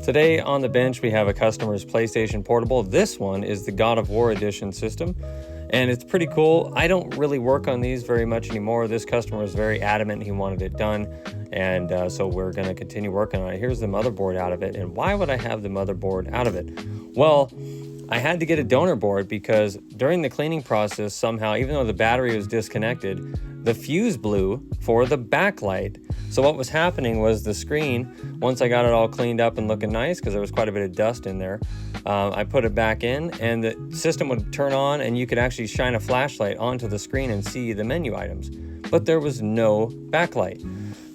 Today on the bench, we have a customer's PlayStation Portable. This one is the God of War Edition system, and it's pretty cool. I don't really work on these very much anymore. This customer was very adamant he wanted it done, and so we're going to continue working on it. Here's the motherboard out of it. And why would I have the motherboard out of it? Well, I had to get a donor board because during the cleaning process, somehow, even though the battery was disconnected, the fuse blew for the backlight. So what was happening was the screen, once I got it all cleaned up and looking nice, because there was quite a bit of dust in there, I put it back in and the system would turn on and you could actually shine a flashlight onto the screen and see the menu items. But there was no backlight.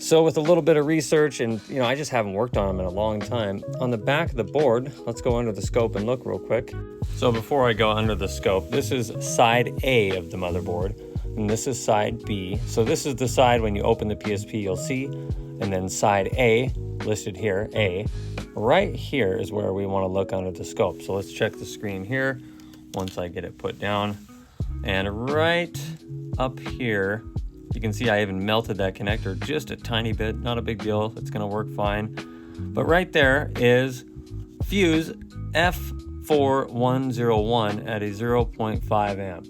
So with a little bit of research, and I just haven't worked on them in a long time, on the back of the board, let's go under the scope and look real quick. So before I go under the scope, this is side A of the motherboard, and this is side B. So this is the side when you open the PSP you'll see, and then side A, listed here, A. Right here is where we want to look under the scope. So let's check the screen here once I get it put down. And right up here, you can see I even melted that connector just a tiny bit, not a big deal, it's gonna work fine. But right there is fuse F4101 at a 0.5 amp.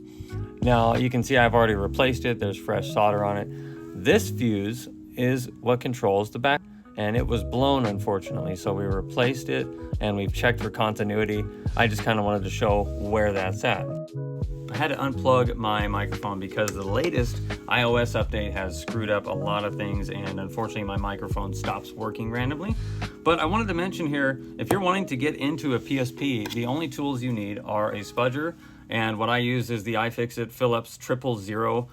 Now you can see I've already replaced it, there's fresh solder on it. This fuse is what controls the back, and it was blown unfortunately, so we replaced it and we've checked for continuity. I just kind of wanted to show where that's at. I had to unplug my microphone because the latest iOS update has screwed up a lot of things, and unfortunately my microphone stops working randomly. But I wanted to mention here, if you're wanting to get into a PSP, the only tools you need are a spudger, and what I use is the iFixit Phillips 000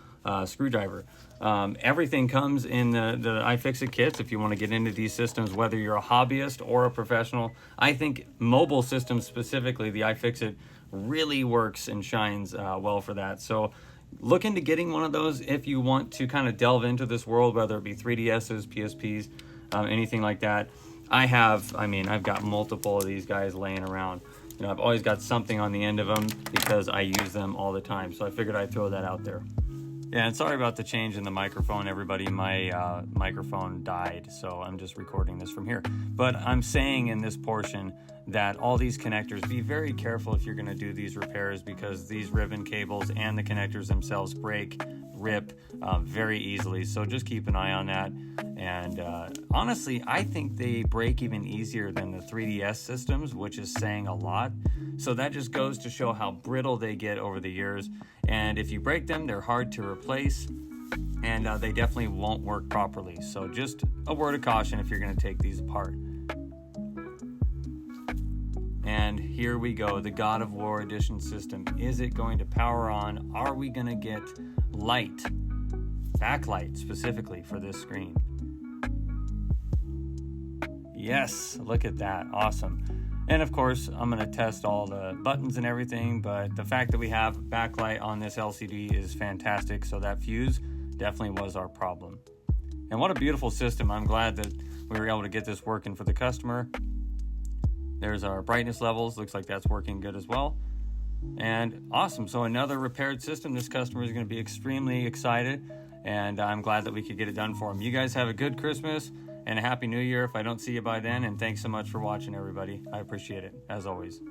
screwdriver. Everything comes in the iFixit kits if you want to get into these systems, whether you're a hobbyist or a professional. I think mobile systems specifically, the iFixit really works and shines well for that. So look into getting one of those if you want to kind of delve into this world, whether it be 3DSs, PSPs, anything like that. I've got multiple of these guys laying around. I've always got something on the end of them because I use them all the time. So I figured I'd throw that out there. Yeah, and sorry about the change in the microphone, everybody. My microphone died, so I'm just recording this from here. But I'm saying in this portion that all these connectors, be very careful if you're going to do these repairs, because these ribbon cables and the connectors themselves break, rip very easily. So just keep an eye on that. And honestly, I think they break even easier than the 3DS systems, which is saying a lot. So that just goes to show how brittle they get over the years. And if you break them, they're hard to replace, and they definitely won't work properly. So just a word of caution if you're going to take these apart. And here we go, the God of War Edition system. Is it going to power on? Are we going to get light, backlight specifically for this screen? Yes, look at that, awesome. And of course, I'm going to test all the buttons and everything, but the fact that we have backlight on this LCD is fantastic, so that fuse definitely was our problem. And what a beautiful system. I'm glad that we were able to get this working for the customer. There's our brightness levels, looks like that's working good as well. And awesome, so another repaired system. This customer is going to be extremely excited, and I'm glad that we could get it done for him. You guys have a good Christmas and a Happy New Year if I don't see you by then, and thanks so much for watching, everybody. I appreciate it, as always.